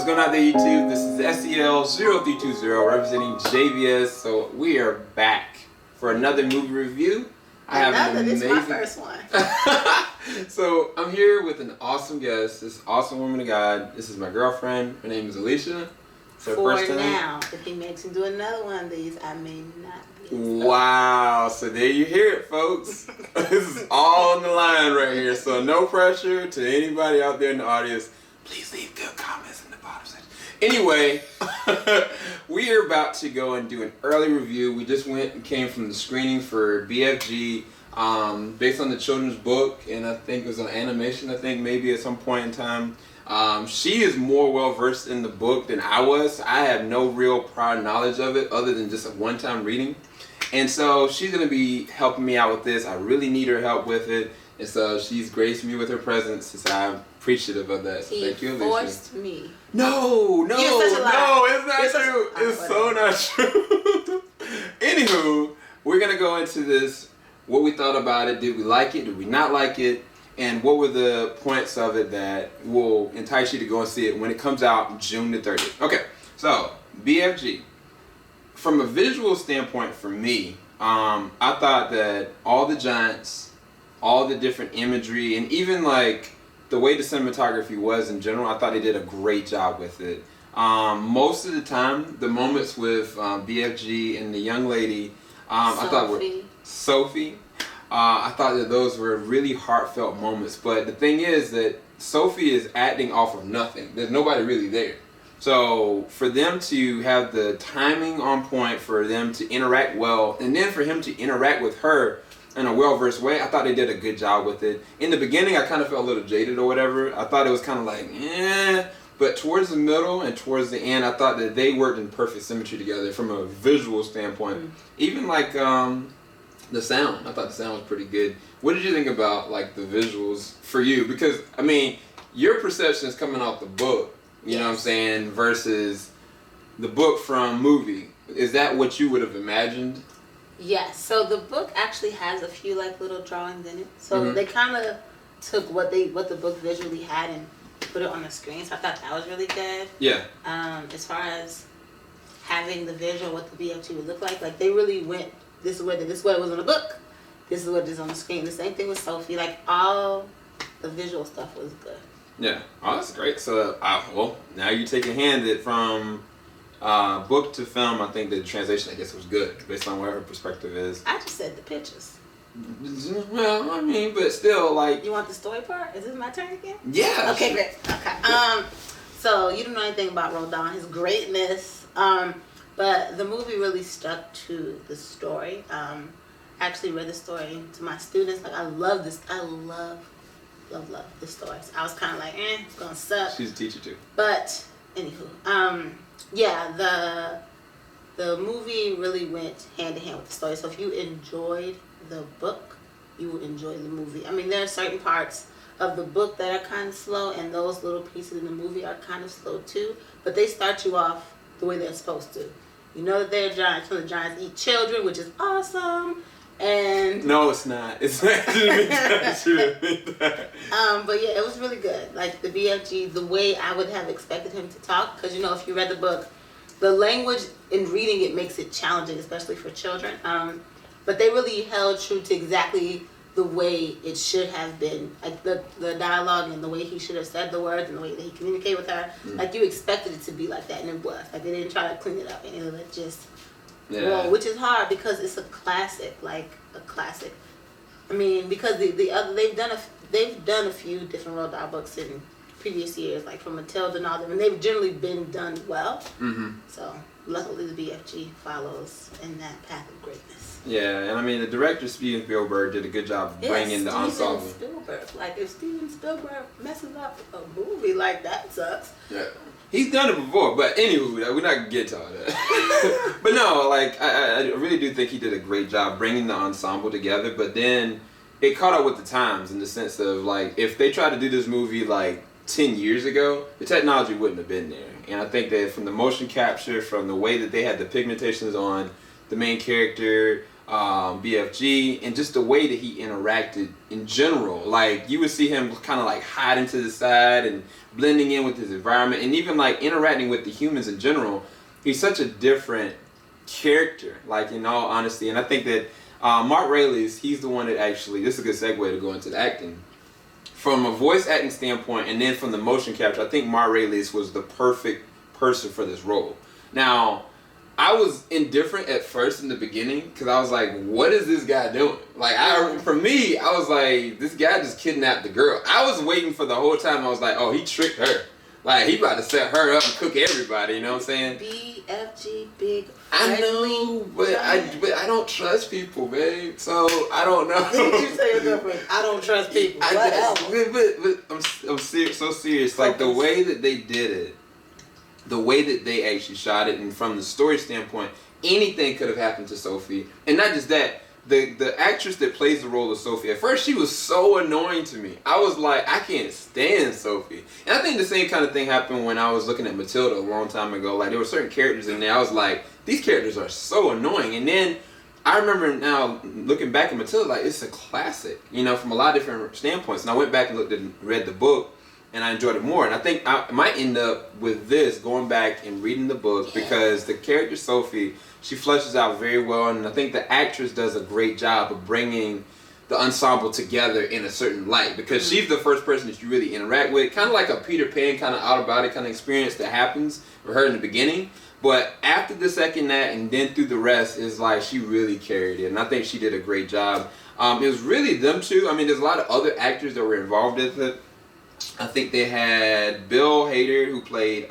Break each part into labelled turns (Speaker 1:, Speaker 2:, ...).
Speaker 1: going on there, YouTube? This is SEL0320 representing JVS. So we are back for another movie review.
Speaker 2: This is my first one.
Speaker 1: So I'm here with an awesome guest, this awesome woman of God. This is my girlfriend. Her name is Alicia. It's her
Speaker 2: for
Speaker 1: first time.
Speaker 2: now, if he makes me do another one of these, I may not be.
Speaker 1: Wow, so there you hear it, folks. This is all on the line right here. So no pressure to anybody out there in the audience. Please leave good comments in the bottom section. Anyway, we are about to go and do an early review. We just went and came from the screening for BFG, based on the children's book, and I think it was an animation, I think maybe at some point in time. She is more well versed in the book than I was. I have no real prior knowledge of it other than just a one-time reading. And so she's going to be helping me out with this. I really need her help with it. And so she's graced me with her presence, so I'm appreciative of that. So thank you, Alicia.
Speaker 2: He forced me.
Speaker 1: No, it's not true. It's so not true. Anywho, we're going to go into this, what we thought about it. Did we like it? Did we not like it? And what were the points of it that will entice you to go and see it when it comes out June the 30th? Okay, so BFG. From a visual standpoint for me, I thought that all the giants, all the different imagery, and even like the way the cinematography was in general, I thought they did a great job with it. Most of the time, the moments with BFG and the young lady, I thought were Sophie. I thought that those were really heartfelt moments. But the thing is that Sophie is acting off of nothing. There's nobody really there. So for them to have the timing on point, for them to interact well, and then for him to interact with her in a well-versed way, I thought they did a good job with it. In the beginning, I kind of felt a little jaded or whatever. I thought it was kind of like, but towards the middle and towards the end, I thought that they worked in perfect symmetry together from a visual standpoint. Even like the sound, I thought the sound was pretty good. What did you think about like the visuals for you? Because I mean, your perception is coming off the book, you know what I'm saying, versus the book from movie. Is that what you would have imagined?
Speaker 2: Yes. So the book actually has a few like little drawings in it. So they kind of took what the book visually had and put it on the screen. So I thought that was really good.
Speaker 1: Yeah.
Speaker 2: As far as having the visual, what the BFG would look like they really went. This is what it was in the book. This is what it is on the screen. The same thing with Sophie. Like all the visual stuff was good.
Speaker 1: Yeah. Oh, that's great. So, well, now you take a hand it from book to film. I think the translation, I guess, was good based on where her perspective is.
Speaker 2: I just said the pictures.
Speaker 1: Well, I mean, but still, like.
Speaker 2: You want the story part? Is this my turn again?
Speaker 1: Yeah.
Speaker 2: Okay, great. Okay. So you don't know anything about Roald Dahl, his greatness. But the movie really stuck to the story. I actually read the story to my students. Like, I love this. I love this story. So I was kind of like, it's gonna suck.
Speaker 1: She's a teacher too.
Speaker 2: But anywho, yeah, the movie really went hand in hand with the story. So if you enjoyed the book, you will enjoy the movie. I mean, there are certain parts of the book that are kind of slow, and those little pieces in the movie are kind of slow too. But they start you off the way they're supposed to. You know that they're giants. So the giants eat children, which is awesome. And
Speaker 1: no, it's not. It's not.
Speaker 2: But yeah, it was really good. Like the BFG, the way I would have expected him to talk, because if you read the book, the language in reading it makes it challenging, especially for children. But they really held true to exactly the way it should have been, like the dialogue and the way he should have said the words and the way that he communicated with her. Like you expected it to be like that, and it was. Like they didn't try to clean it up, and it just roll, which is hard because it's a classic, like a classic. I mean, because the other they've done a few different Roald Dahl books in previous years, like from Mathilda and all them, and they've generally been done well. So luckily the BFG follows in that path of greatness.
Speaker 1: Yeah, and I mean the director Spielberg did a good job of bringing the ensemble.
Speaker 2: Spielberg. Like if Steven Spielberg messes up a movie like that, sucks.
Speaker 1: Yeah, he's done it before, but anyway, we're not gonna get to all that. But no, like I really do think he did a great job bringing the ensemble together. But then it caught up with the times in the sense of like if they tried to do this movie like 10 years ago, the technology wouldn't have been there. And I think that from the motion capture, from the way that they had the pigmentations on the main character, BFG, and just the way that he interacted in general. Like, you would see him kind of like hiding to the side and blending in with his environment, and even like interacting with the humans in general. He's such a different character, like, in all honesty. And I think that Mark Rylance, he's the one that actually, this is a good segue to go into the acting. From a voice acting standpoint, and then from the motion capture, I think Mark Rylance was the perfect person for this role. Now, I was indifferent at first in the beginning, because I was like, what is this guy doing? Like, for me, I was like, this guy just kidnapped the girl. I was waiting for the whole time. I was like, oh, he tricked her. Like, he about to set her up and cook everybody, you know what I'm saying?
Speaker 2: BFG, big.
Speaker 1: I know, but I don't trust people, babe. So I don't know.
Speaker 2: Did you say your girlfriend? I don't trust people.
Speaker 1: But I'm serious, so serious. Like, the way that they did it, the way that they actually shot it, and from the story standpoint, anything could have happened to Sophie. And not just that, the actress that plays the role of Sophie, at first she was so annoying to me. I was like, I can't stand Sophie. And I think the same kind of thing happened when I was looking at Matilda a long time ago. Like, there were certain characters in there, I was like, these characters are so annoying. And then I remember now looking back at Matilda, like, it's a classic, you know, from a lot of different standpoints. And I went back and read the book, and I enjoyed it more. And I think I might end up with this, going back and reading the book, because the character Sophie, she fleshes out very well, and I think the actress does a great job of bringing the ensemble together in a certain light, because she's the first person that you really interact with, kind of like a Peter Pan kind of out-of-body kind of experience that happens for her in the beginning. But after the second act and then through the rest, is like she really carried it, and I think she did a great job. It was really them two. I mean, there's a lot of other actors that were involved with it. I think they had Bill Hader, who played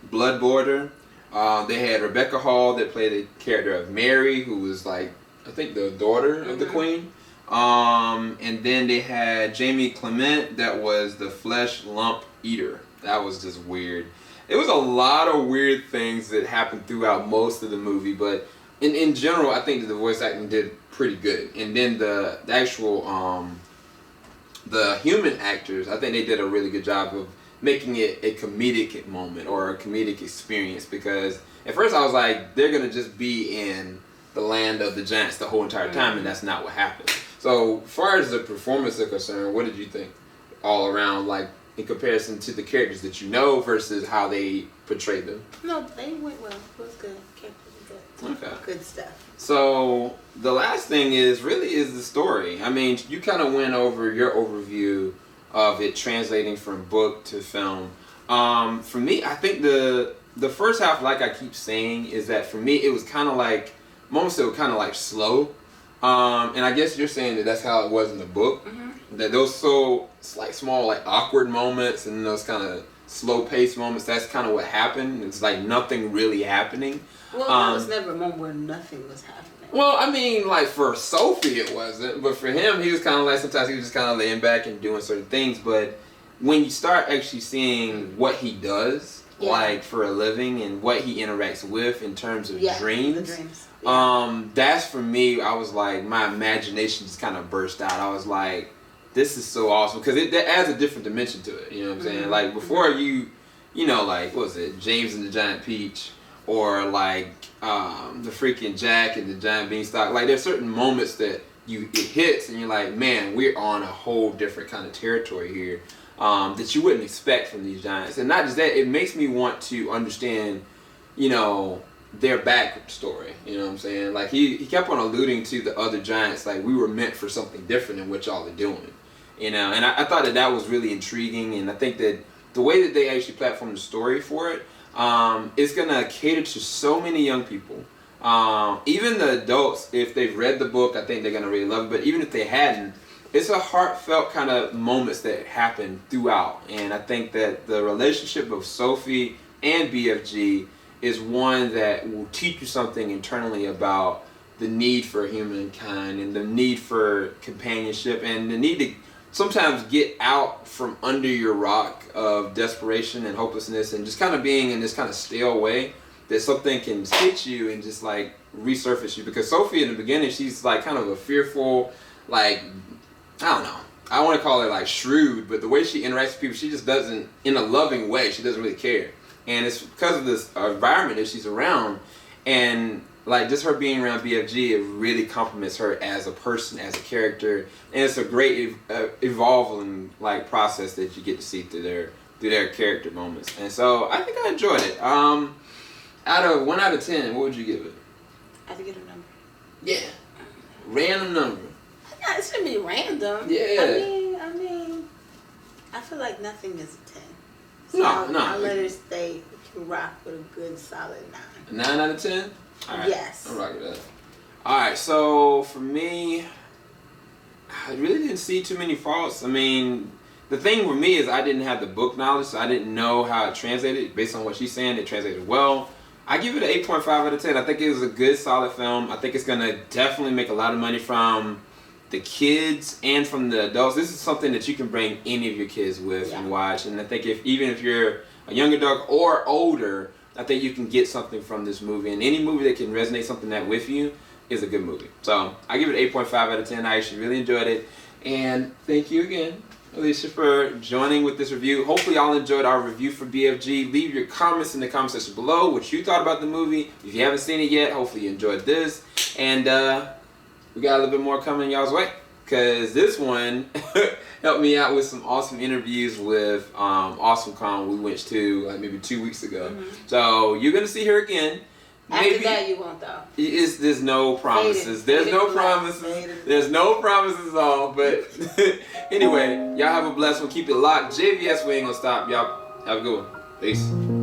Speaker 1: Blood Border. They had Rebecca Hall that played the character of Mary, who was like, I think, the daughter of the queen. And then they had Jamie Clement, that was the flesh lump eater. That was just weird. It was a lot of weird things that happened throughout most of the movie, but in general, I think that the voice acting did pretty good. And then the actual the human actors, I think they did a really good job of making it a comedic moment or a comedic experience, because at first I was like, they're gonna just be in the land of the giants the whole entire time, and that's not what happened. So as far as the performance is concerned, what did you think all around, like in comparison to the characters that you know versus how they portrayed them?
Speaker 2: No, they went well. It was good. Characters were good.
Speaker 1: Okay.
Speaker 2: Good stuff.
Speaker 1: So the last thing is the story. I mean, you kind of went over your overview of it translating from book to film. For me, I think the first half, like I keep saying, is that for me it was kind of like moments that were kind of like slow. And I guess you're saying that that's how it was in the book. Mm-hmm. That those like small, like awkward moments and those kind of slow paced moments, that's kind of what happened. It's like nothing really happening.
Speaker 2: Well, there was never a moment where nothing was happening.
Speaker 1: Well, I mean, like for Sophie it wasn't, but for him he was kind of like, sometimes he was just kind of laying back and doing certain things. But when you start actually seeing what he does, like for a living, and what he interacts with in terms of dreams. That's for me, I was like, my imagination just kind of burst out. I was like, this is so awesome, because that adds a different dimension to it, you know what I'm saying? Like before you know, like, what was it, James and the Giant Peach, or like the freaking Jack and the Giant Beanstalk. Like there's certain moments that it hits and you're like, man, we're on a whole different kind of territory here that you wouldn't expect from these giants. And not just that, it makes me want to understand, you know, their backstory, you know what I'm saying? Like he kept on alluding to the other giants, like we were meant for something different than what y'all are doing, you know. And I thought that was really intriguing, and I think that the way that they actually platformed the story for it, it's gonna cater to so many young people. Even the adults, if they've read the book, I think they're gonna really love it. But even if they hadn't, it's a heartfelt kind of moments that happen throughout. And I think that the relationship of Sophie and BFG is one that will teach you something internally about the need for humankind and the need for companionship and the need to sometimes get out from under your rock of desperation and hopelessness and just kind of being in this kind of stale way that something can hit you and just like resurface you. Because Sophie in the beginning, she's like kind of a fearful, like, I don't know, I want to call her like shrewd, but the way she interacts with people, she just doesn't, in a loving way, she doesn't really care. And it's because of this environment that she's around. And like just her being around BFG, it really complements her as a person, as a character, and it's a great evolving like process that you get to see through their character moments. And so I think I enjoyed it. Out of 1 out of 10, what would you give it?
Speaker 2: I have to get a number.
Speaker 1: Yeah, random number.
Speaker 2: It shouldn't be random.
Speaker 1: Yeah.
Speaker 2: I mean, I feel like nothing is a 10. So
Speaker 1: No.
Speaker 2: I'll let her stay. Can rock with a good solid 9.
Speaker 1: 9 out of 10. All right.
Speaker 2: Yes.
Speaker 1: I'm rocking that. All right. So for me, I really didn't see too many faults. I mean, the thing with me is I didn't have the book knowledge, so I didn't know how it translated. Based on what she's saying, it translated well. I give it an 8.5 out of 10. I think it was a good, solid film. I think it's going to definitely make a lot of money from the kids and from the adults. This is something that you can bring any of your kids with and watch. And I think even if you're a young adult or older, I think you can get something from this movie. And any movie that can resonate something that with you is a good movie. So I give it 8.5 out of 10. I actually really enjoyed it. And thank you again, Alicia, for joining with this review. Hopefully y'all enjoyed our review for BFG. Leave your comments in the comment section below, what you thought about the movie. If you haven't seen it yet, hopefully you enjoyed this. And we got a little bit more coming y'all's way, because this one helped me out with some awesome interviews with Awesome Con we went to like maybe 2 weeks ago. So you're going to see her again.
Speaker 2: After that, you won't though.
Speaker 1: There's no promises. There's no promises. There's no promises at all. But anyway, y'all have a blessed one. Keep it locked. JVS, we ain't gonna stop. Y'all have a good one. Peace.